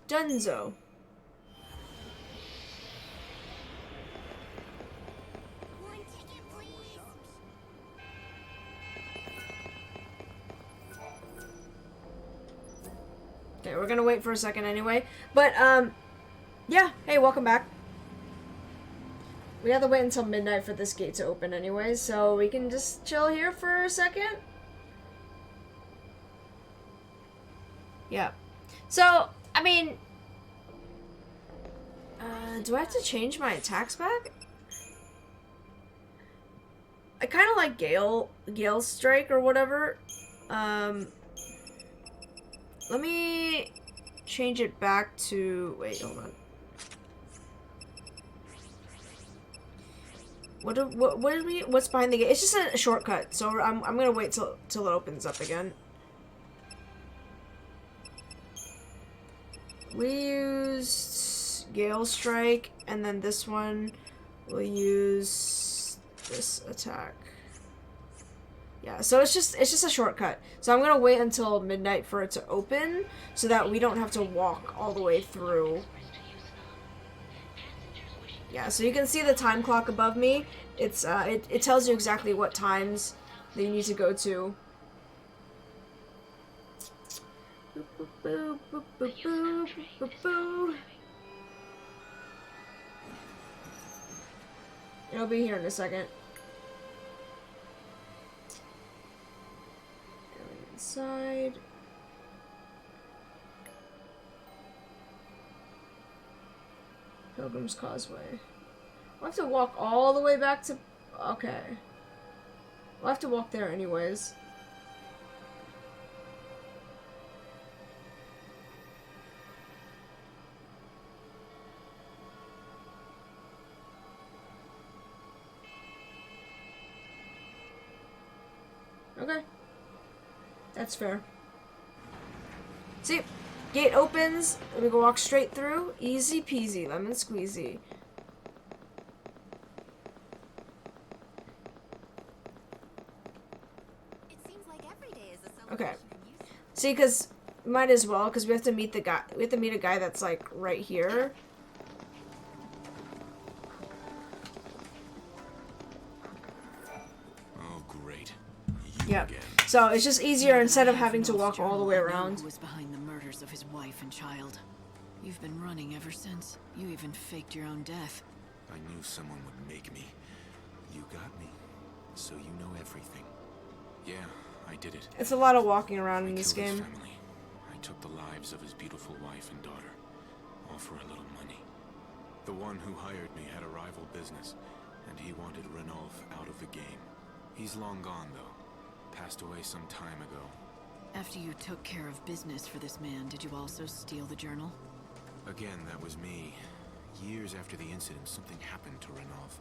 Dunzo. Okay, we're gonna wait for a second anyway. But, yeah. Hey, welcome back. We have to wait until midnight for this gate to open anyway, so we can just chill here for a second. Yeah. So, I mean... do I have to change my attacks back? I kind of like Gale Strike or whatever. Let me change it back to... Wait, hold on. What's behind the gate? It's just a shortcut, so I'm gonna wait till it opens up again. We used Gale Strike, and then this one we'll use this attack. Yeah, so it's just a shortcut. So I'm gonna wait until midnight for it to open, so that we don't have to walk all the way through. Yeah, so you can see the time clock above me. It's it tells you exactly what times that you need to go to. Boop, boop, boop, boop, boop, boop, boop, boop. It'll be here in a second. Inside. Pilgrim's Causeway. We'll have to walk all the way back to... Okay. We'll have to walk there anyways. Okay. That's fair. See? Gate opens, and we can walk straight through. Easy peasy, lemon squeezy. It seems like every day is a celebration. Okay. See, because might as well, because we have to meet the guy. We have to meet a guy that's like right here. Oh, great. Yep. So it's just easier instead of having to walk all the way around. Who was behind the murders of his wife and child? You've been running ever since. You even faked your own death. I knew someone would make me. You got me. So you know everything. Yeah, I did it. It's a lot of walking around in I this killed his game. family. I took the lives of his beautiful wife and daughter. All for a little money. The one who hired me had a rival business, and he wanted Ranulph out of the game. He's long gone, though. Passed away some time ago. After you took care of business for this man, did you also steal the journal? Again, that was me. Years after the incident, something happened to Ranulph.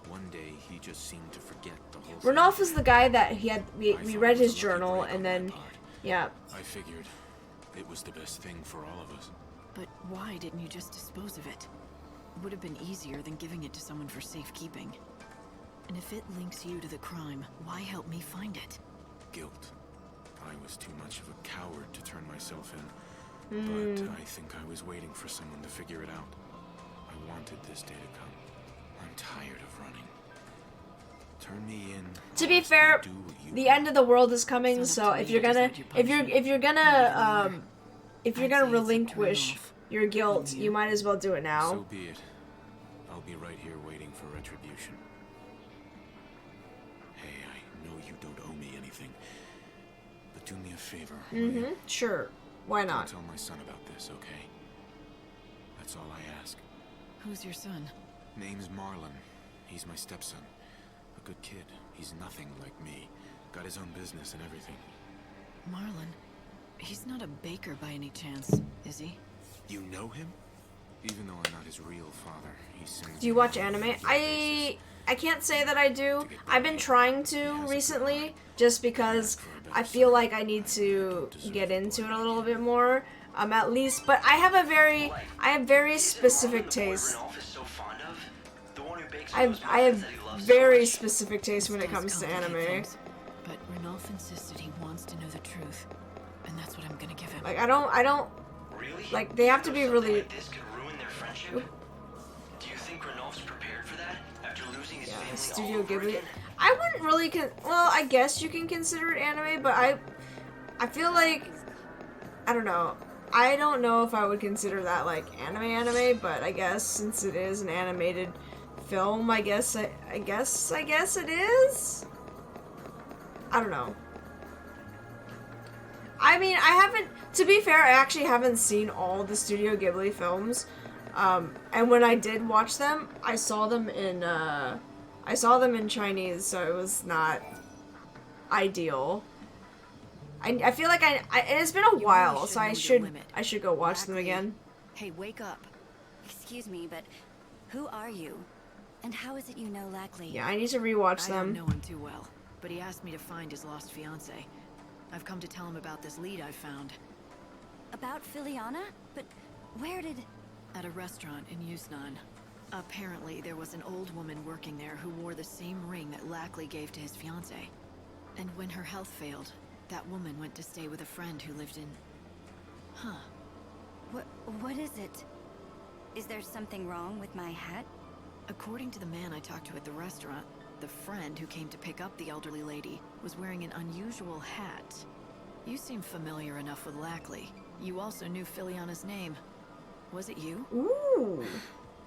One day, he just seemed to forget the whole thing. Ranulph is the guy that we read his journal, and then, yeah. I figured it was the best thing for all of us. But why didn't you just dispose of it? It would have been easier than giving it to someone for safekeeping. And if it links you to the crime, why help me find it? Guilt. I was too much of a coward to turn myself in. But I think I was waiting for someone to figure it out. I wanted this day to come. I'm tired of running. Turn me in. To be fair, do what you the end of the world is coming, so if you're gonna relinquish your guilt, you might as well do it now. So be it. I'll be right here waiting for retribution. Hey, I know you don't owe me anything, but do me a favor. will you? Sure. Why Don't not? tell my son about this, okay? That's all I ask. Who's your son? Name's Marlon. He's my stepson. A good kid. He's nothing like me. Got his own business and everything. Marlon? He's not a baker by any chance, is he? You know him? Even though I'm not his real father, he sings. Do you watch anime? I can't say that I do. I've been trying to recently, just because I feel like I need to get into it a little bit more. At least, but I have very specific taste. I have very specific taste when it comes to anime. But Ranulph insisted he wants to know the truth, and that's what I'm gonna give him. Like I don't Really? Like, they have to be Something really... like this could ruin their friendship? Oop. Do you think Ranulph's prepared for that after losing his Yeah, family Studio all over Ghibli. again? I wouldn't really well, I guess you can consider it anime, but I feel like, I don't know. I don't know if I would consider that like anime, but I guess since it is an animated film, I guess it is. I don't know. I mean, to be fair, I actually haven't seen all the Studio Ghibli films. And when I did watch them, I saw them in Chinese, so it was not ideal. I feel like it's been a while, so I should go watch them again. Hey, wake up. Excuse me, but who are you? And how is it you know Lackley? Yeah, I need to rewatch I them. don't know him too well, but he asked me to find his lost fiancée. I've come to tell him about this lead I found. About Filiana? But where did... At a restaurant in Yusnan. Apparently, there was an old woman working there who wore the same ring that Lackley gave to his fiancée. And when her health failed, that woman went to stay with a friend who lived in... Huh. What is it? Is there something wrong with my hat? According to the man I talked to at the restaurant, the friend who came to pick up the elderly lady was wearing an unusual hat. You seem familiar enough with Lackley. You also knew Filiana's name. Was it you? Ooh.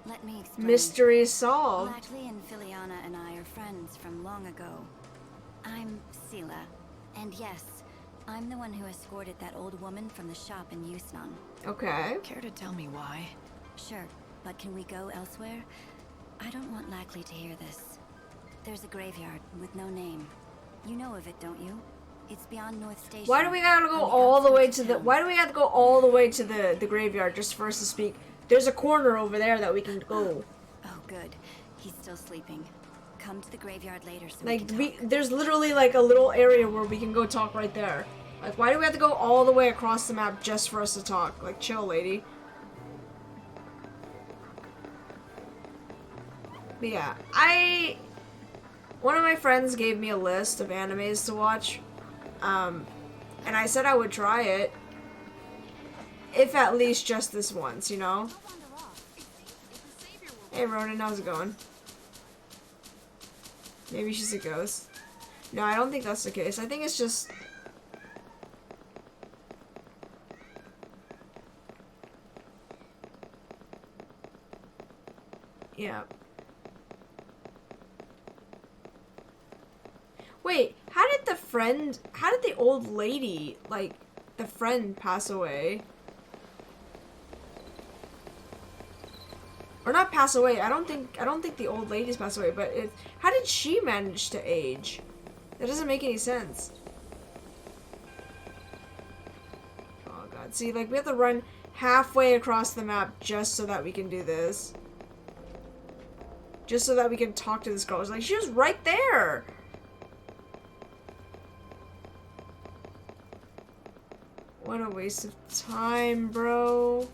Let me explain. Mystery solved. Lackley and Filiana and I are friends from long ago. I'm Sela, and yes, I'm the one who escorted that old woman from the shop in Yusnan. Okay. Care to tell me why? Sure, but can we go elsewhere? I don't want Lackley to hear this. There's a graveyard with no name. You know of it, don't you? It's beyond North Station. Why do we gotta go on all the way outskirts to of the? town. Why do we have to go all the way to the graveyard just for us to speak? There's a corner over there that we can go. Oh, good. He's still sleeping. Come to the graveyard later so we Like can talk. there's literally like a little area where we can go talk right there. Like, why do we have to go all the way across the map just for us to talk? Like, chill, lady. But yeah, one of my friends gave me a list of animes to watch, and I said I would try it, if at least just this once, you know? Hey Ronan, how's it going? Maybe she's a ghost. No, I don't think that's the case. I think it's just... Yeah. Wait, how did the old lady, like, the friend pass away? Or not pass away, I don't think the old lady's passed away, but how did she manage to age? That doesn't make any sense. Oh god, see, like, we have to run halfway across the map just so that we can do this. Just so that we can talk to this girl. It's like, she was right there! What a waste of time, bro.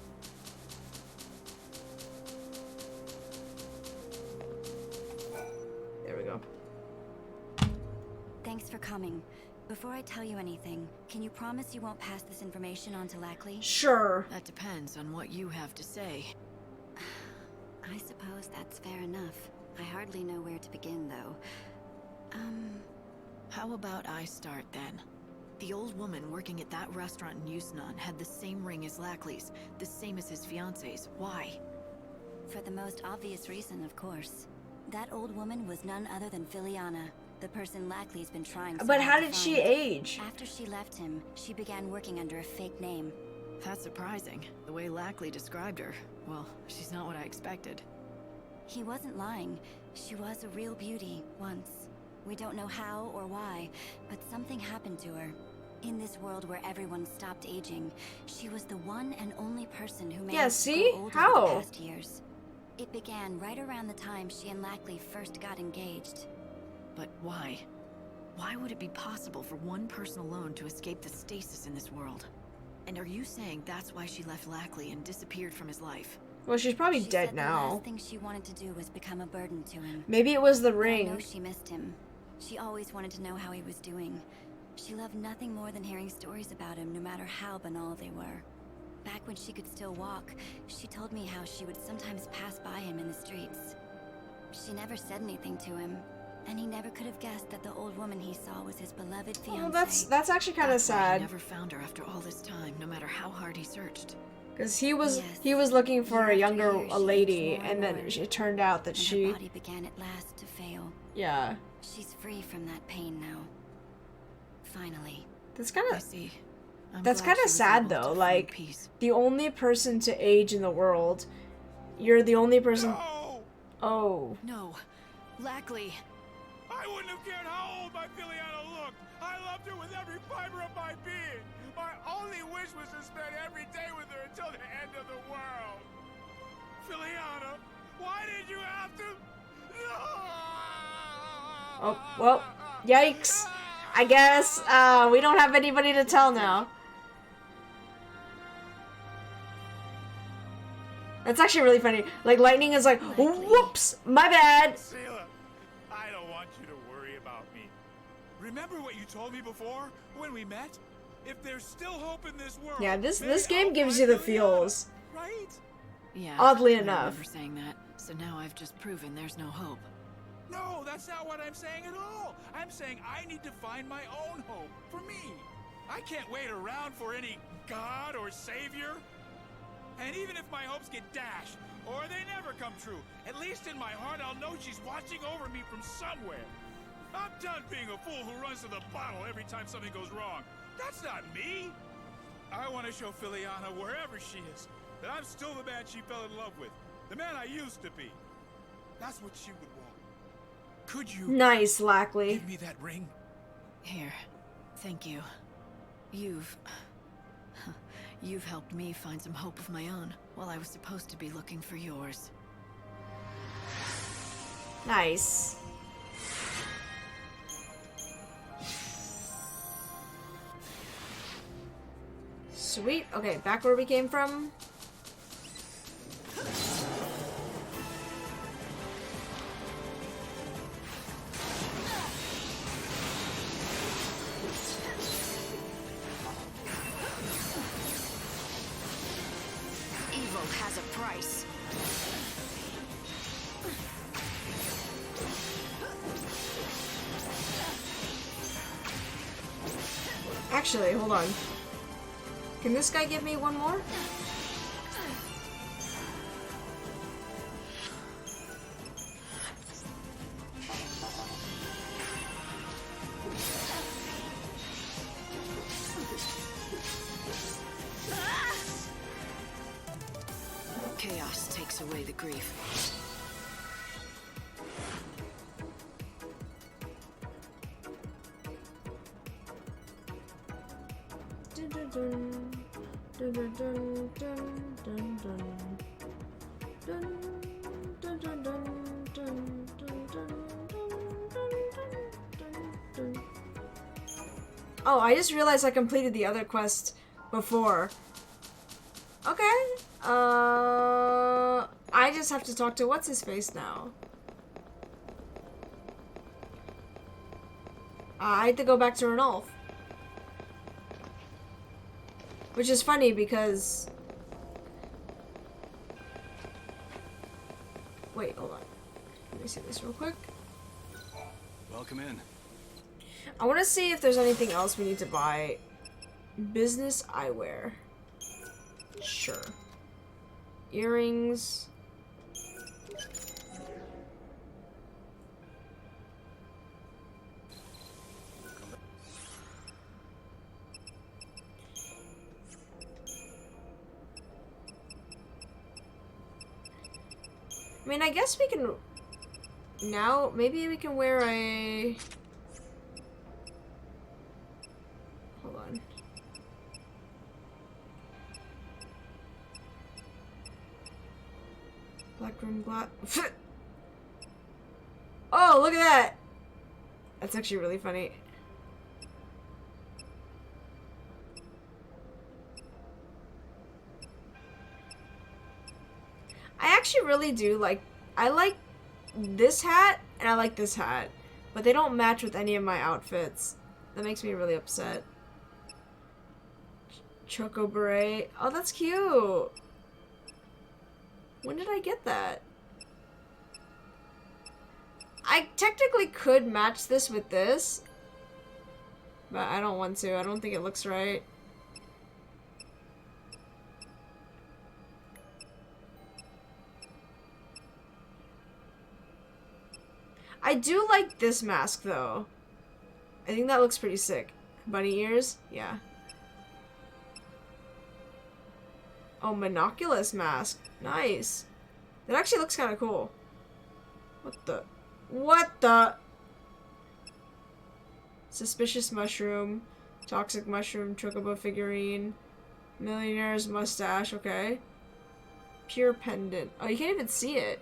There we go. Thanks for coming. Before I tell you anything, can you promise you won't pass this information on to Lackley? Sure. That depends on what you have to say. I suppose that's fair enough. I hardly know where to begin, though. How about I start then? The old woman working at that restaurant in Yusnan had the same ring as Lackley's, the same as his fiancée's. Why? For the most obvious reason, of course. That old woman was none other than Filiana, the person Lackley's been trying so But hard how to did she find. age? After she left him, she began working under a fake name. That's surprising. The way Lackley described her. Well, she's not what I expected. He wasn't lying. She was a real beauty, once. We don't know how or why, but something happened to her. In this world where everyone stopped aging, she was the one and only person who managed to see? grow older How? the past years. It began right around the time she and Lackley first got engaged. But why? Why would it be possible for one person alone to escape the stasis in this world? And are you saying that's why she left Lackley and disappeared from his life? Well, she's probably She dead said the now. last thing she wanted to do was become a burden to him. Maybe it was the I know ring. she missed him. She always wanted to know how he was doing. She loved nothing more than hearing stories about him, no matter how banal they were. Back when she could still walk, she told me how she would sometimes pass by him in the streets. She never said anything to him, and he never could have guessed that the old woman he saw was his beloved fiancée. Oh, that's actually kind of That's why sad. He never found her after all this time, no matter how hard he searched. Because he was Yes. looking for a Year younger after year, she lady, aged more and then more, it turned out that and she, her body began at last to fail. yeah, She's free from that pain now. Finally. that's kind I of see. I'm that's glad kind she of was sad able to though. find Like peace. the only person to age in the world, you're the only person. No! Oh, No, Lackley. I wouldn't have cared how old my Filiana looked. I loved her with every fiber of my being. My only wish was to spend every day with her until the end of the world. Filiana, why did you have to? No! oh, well, yikes! I guess we don't have anybody to tell now. That's actually really funny. Like Lightning is like, whoops, my bad. Seela, I don't want you to worry about me. Remember what you told me before when we met? If there's still hope in this world. Yeah, this maybe game I'll gives find you the Filiana, feels. right? Yeah. Oddly I enough. remember saying that, so now I've just proven there's no hope. No, that's not what I'm saying at all. I'm saying I need to find my own hope for me. I can't wait around for any god or savior. And even if my hopes get dashed, or they never come true, at least in my heart I'll know she's watching over me from somewhere. I'm done being a fool who runs to the bottle every time something goes wrong. That's not me. I want to show Filiana, wherever she is, that I'm still the man she fell in love with. The man I used to be. That's what she would want. Could you Nice, Lackley. give me that ring? Here, thank you. You've helped me find some hope of my own, while I was supposed to be looking for yours. Nice. Sweet. Okay, back where we came from. Evil has a price. Actually, hold on. Can this guy give me one more? Chaos takes away the grief. Dun, dun, dun. Dun, dun, dun, dun, dun, dun. Dun, dun, dun, dun, dun, dun, dun, dun, dun, dun. Oh, I just realized I completed the other quest before. Okay. I just have to talk to what's-his-face now. I had to go back to Ranulf. Which is funny because... Wait, hold on. Let me see this real quick. Welcome in. I want to see if there's anything else we need to buy. Business eyewear. Sure. Earrings. I mean, I guess we can... Now, maybe we can wear a... Hold on. Black rim glass. Oh, look at that! That's actually really funny. I actually really do like... I like this hat, and I like this hat. But they don't match with any of my outfits. That makes me really upset. Choco Beret. Oh, that's cute. When did I get that? I technically could match this with this, but I don't want to. I don't think it looks right. I do like this mask, though. I think that looks pretty sick. Bunny ears? Yeah. Oh, monoculus mask. Nice. That actually looks kind of cool. What the? What the? Suspicious mushroom. Toxic mushroom. Chocobo figurine. Millionaire's mustache. Okay. Pure pendant. Oh, you can't even see it.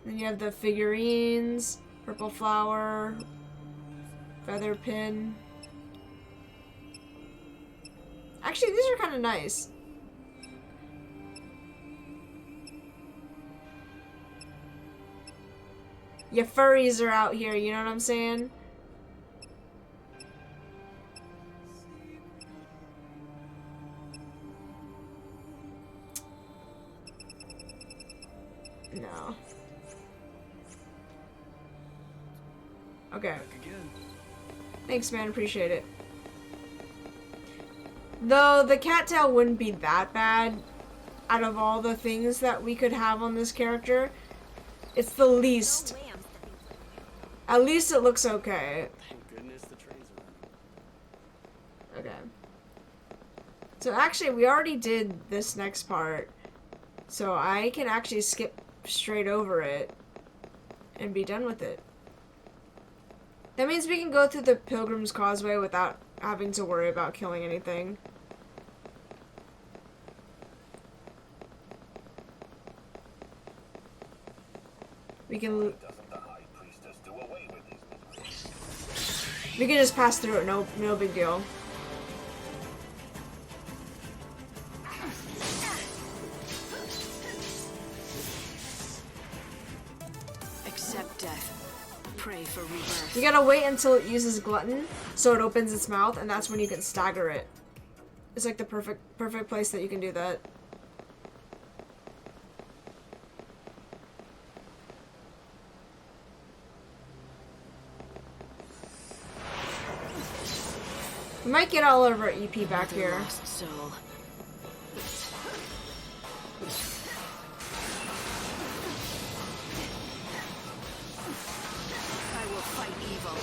Then you have the figurines. Purple flower. Feather pin. Actually, these are kind of nice. Your furries are out here, you know what I'm saying? No. Okay. Thanks, man. Appreciate it. Though the cattail wouldn't be that bad out of all the things that we could have on this character. It's the least. At least it looks okay. Thank goodness the trains are running. Okay. So actually, we already did this next part. So I can actually skip straight over it and be done with it. That means we can go through the Pilgrim's Causeway without having to worry about killing anything. We can just pass through it, no big deal. Accept death. Pray for rebirth. You gotta wait until it uses Glutton, so it opens its mouth, and that's when you can stagger it. It's like the perfect place that you can do that. We might get all of our EP back The here. lost soul. I will fight evil.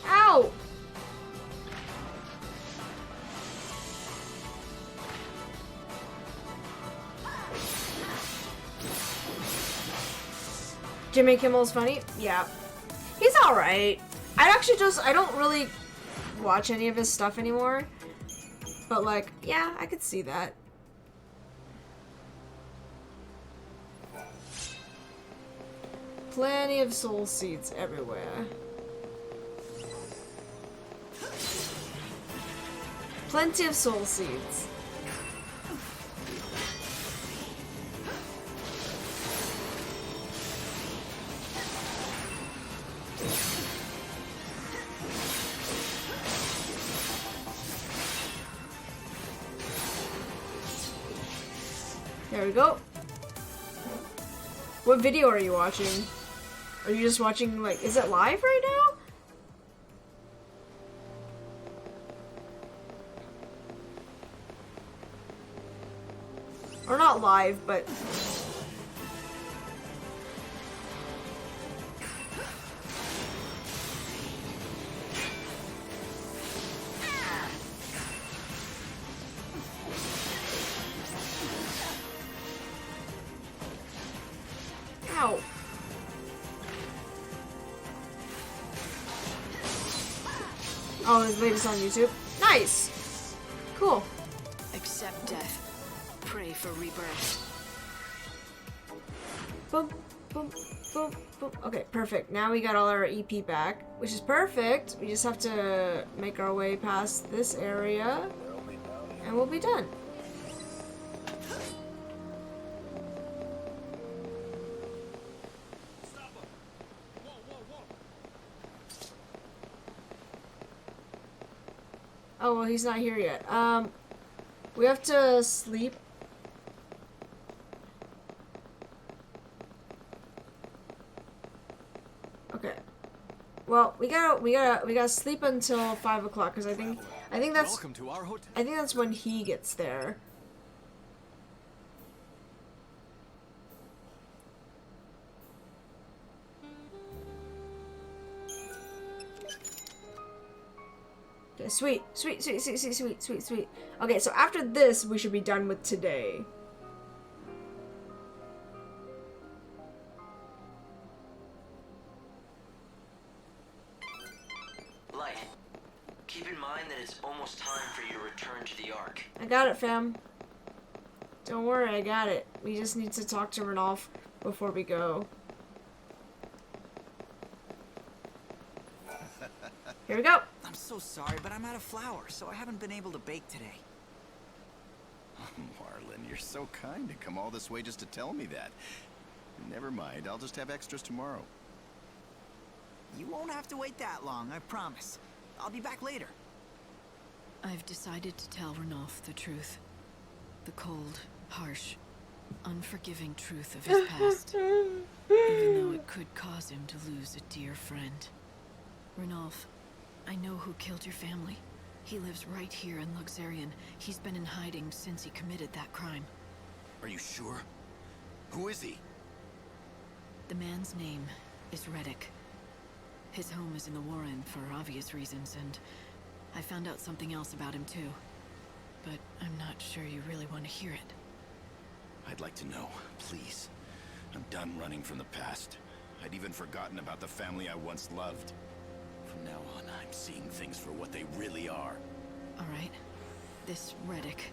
Ow! Jimmy Kimmel's funny? Yeah. He's alright. I don't really watch any of his stuff anymore. But like, yeah, I could see that. Plenty of soul seeds everywhere. Plenty of soul seeds. There we go. What video are you watching? Are you just watching, like, is it live right now? Or not live, but... Ow. Oh, his latest on YouTube? Nice! Cool. Accept death. Pray for rebirth. Boom, boom, boom, boom. Okay, perfect. Now we got all our EP back, which is perfect. We just have to make our way past this area, and we'll be done. Oh, well, he's not here yet. We have to sleep. Okay. Well, we gotta sleep until 5 o'clock because I think that's Welcome to our hotel. I think that's when he gets there. Okay, sweet. Okay, so after this, we should be done with today. Light, keep in mind that it's almost time for you to return to the Ark. I got it, fam. Don't worry, I got it. We just need to talk to Ranulph before we go. Here we go. I'm so sorry, but I'm out of flour, so I haven't been able to bake today. Marlon, you're so kind to come all this way just to tell me that. Never mind, I'll just have extras tomorrow. You won't have to wait that long, I promise. I'll be back later. I've decided to tell Ranulph the truth. The cold, harsh, unforgiving truth of his past. Even though it could cause him to lose a dear friend. Ranulph, I know who killed your family. He lives right here in Luxarian. He's been in hiding since he committed that crime. Are you sure? Who is he? The man's name is Reddick. His home is in the Warren for obvious reasons, and I found out something else about him too. But I'm not sure you really want to hear it. I'd like to know, please. I'm done running from the past. I'd even forgotten about the family I once loved. From now on, I'm seeing things for what they really are. All right. This Reddick,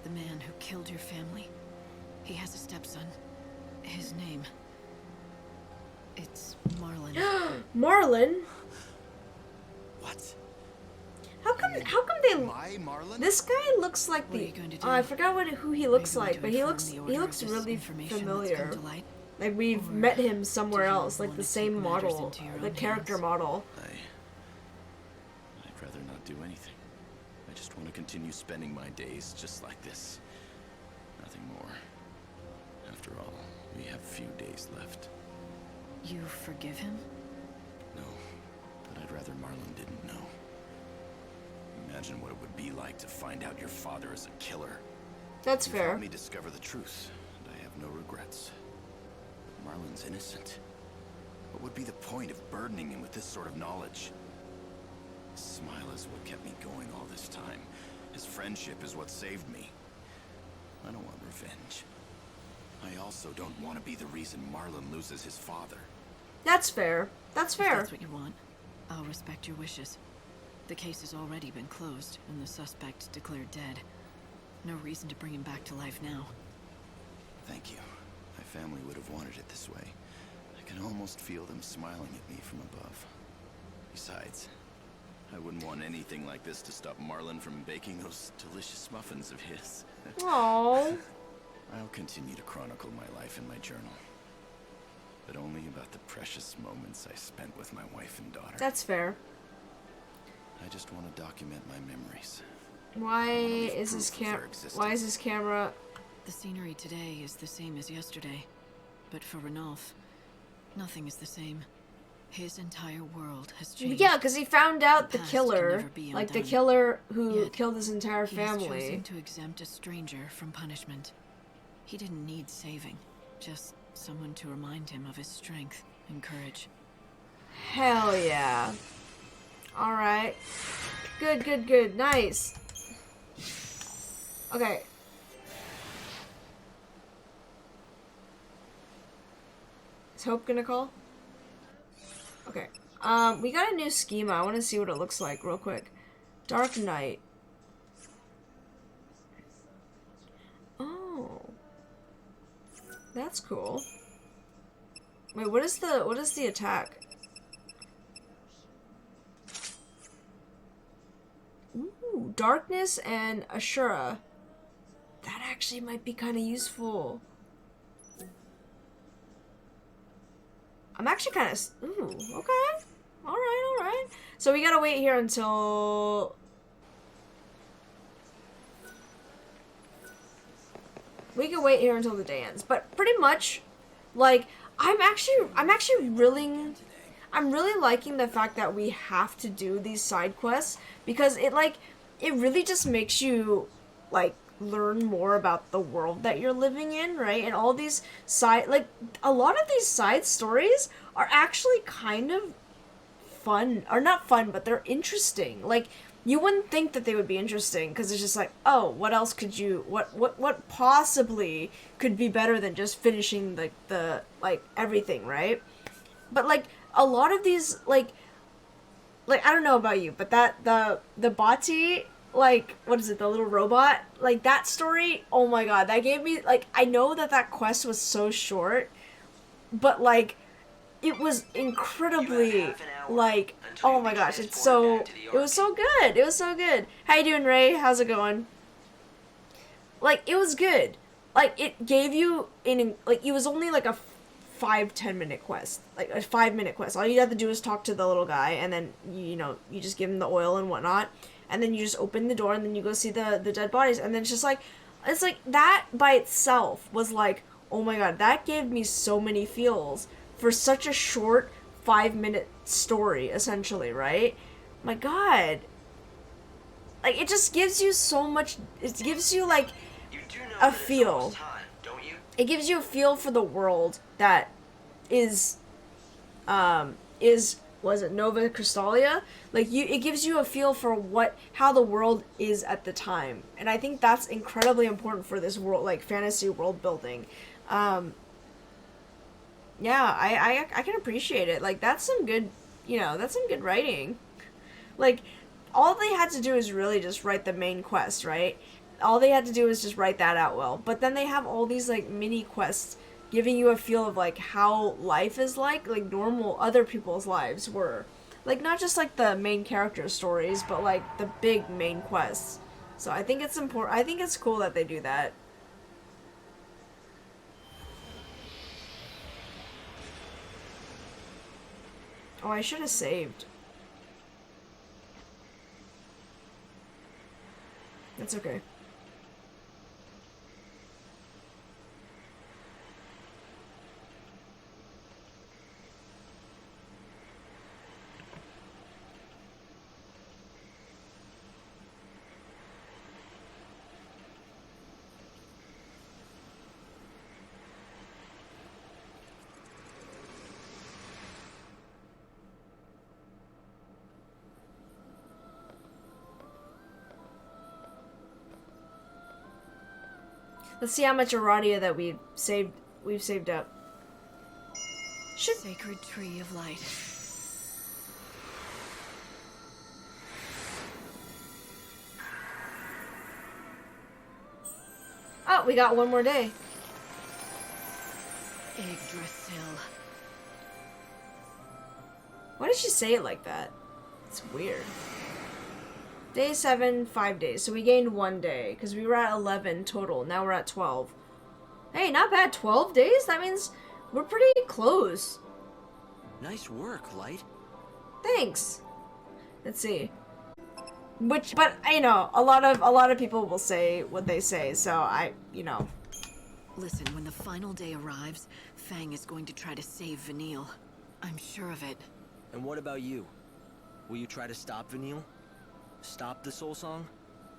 the man who killed your family, he has a stepson. His name... it's Marlon. Marlon? What? How come they... My Marlon? This guy looks like What are the... you going to do? Oh, I forgot who he looks Are you going like, to but he inform looks the he Order looks of this really information that's familiar. come to light? Like we've Or met him somewhere do you else, like want the to same take matters model, into your the own character hands? model. I'd rather not do anything. I just want to continue spending my days just like this. Nothing more. After all, we have few days left. You forgive him? No, but I'd rather Marlon didn't know. Imagine what it would be like to find out your father is a killer. That's You've fair. helped me discover the truth, and I have no regrets. But Marlon's innocent. What would be the point of burdening him with this sort of knowledge? His smile is what kept me going all this time. His friendship is what saved me. I don't want revenge. I also don't want to be the reason Marlon loses his father. That's fair. That's If fair. that's what you want, I'll respect your wishes. The case has already been closed, and the suspect declared dead. No reason to bring him back to life now. Thank you. My family would have wanted it this way. I can almost feel them smiling at me from above. Besides, I wouldn't want anything like this to stop Marlon from baking those delicious muffins of his. Aww. I'll continue to chronicle my life in my journal. But only about the precious moments I spent with my wife and daughter. That's fair. I just want to document my memories. Why leave is his proof of their Why is existence. his camera? The scenery today is the same as yesterday. But for Ranulph, nothing is the same. His entire world has changed. Yeah, because he found out the The past can killer, never be like the undone. killer who Yet, killed his entire He has chosen family. to exempt a stranger from punishment. He didn't need saving, just someone to remind him of his strength and courage. Hell yeah. Alright. Good. Nice. Okay. Is Hope gonna call? Okay. We got a new schema. I want to see what it looks like real quick. Dark Knight. Oh. That's cool. Wait, what is the attack? Ooh, Darkness and Ashura. That actually might be kind of useful. I'm actually kind of... Ooh, okay. Alright. So we gotta wait here until... We can wait here until the day ends. But pretty much, like, I'm really liking the fact that we have to do these side quests, because it really just makes you, like, learn more about the world that you're living in, right? And all these a lot of these side stories are actually kind of fun, or not fun, but they're interesting. Like, you wouldn't think that they would be interesting, because it's just like, oh, what else could you, what possibly could be better than just finishing the everything, right? But like, a lot of these, like I don't know about you, but the Bati, like, what is it, the little robot, like, that story, oh my god, that gave me, like, I know that quest was so short, but like, it was incredibly, like, oh my gosh, it was so good. It was so good. How you doing, Ray? How's it going? Like, it was good. Like, it gave you it was only like a 5-10 minute quest, like a 5-minute quest. All you have to do is talk to the little guy, and then you just give him the oil and whatnot, and then you just open the door, and then you go see the dead bodies, and then it's just like, it's like, that by itself was like, oh my god, that gave me so many feels for such a short 5-minute story, essentially, right? My god. Like, it just gives you so much, it gives you, like, a feel. It gives you a feel for the world that was it Nova Crystallia? Like, it gives you a feel for how the world is at the time. And I think that's incredibly important for this world, like, fantasy world building. Yeah, I can appreciate it. Like, that's some good, that's some good writing. Like, all they had to do is really just write the main quest, right? All they had to do is just write that out well. But then they have all these, like, mini quests giving you a feel of, like, how life is like normal other people's lives were. Like, not just, like, the main character stories, but, like, the big main quests. So I think it's important. I think it's cool that they do that. Oh, I should have saved. That's okay. Let's see how much Aradia that we've saved up. Sacred tree of light. Oh, we got one more day. Yggdrasil. Why did she say it like that? It's weird. Day 7, 5 days. So we gained 1 day, because we were at 11 total. Now we're at 12. Hey, not bad. 12 days? That means we're pretty close. Nice work, Light. Thanks. Let's see. But a lot of people will say what they say, so Listen, when the final day arrives, Fang is going to try to save Vanille. I'm sure of it. And what about you? Will you try to stop Vanille? Stop the Soul Song?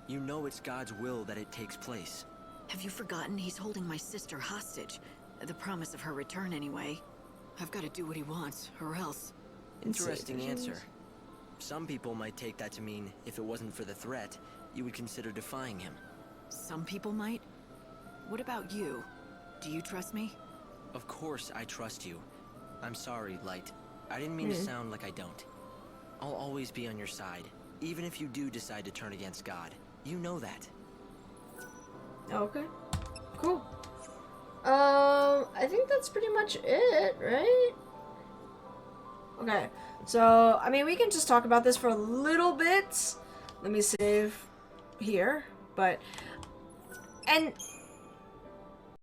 You know it's God's will that it takes place. Have you forgotten he's holding my sister hostage? The promise of her return, anyway. I've got to do what he wants, or else. Interesting answer. Some people might take that to mean if it wasn't for the threat, you would consider defying him. Some people might? What about you? Do you trust me? Of course I trust you. I'm sorry, Light. I didn't mean to sound like I don't. I'll always be on your side, even if you do decide to turn against God. You know that. Okay. Cool. I think that's pretty much it, right? Okay. So, I mean, we can just talk about this for a little bit. Let me save here. And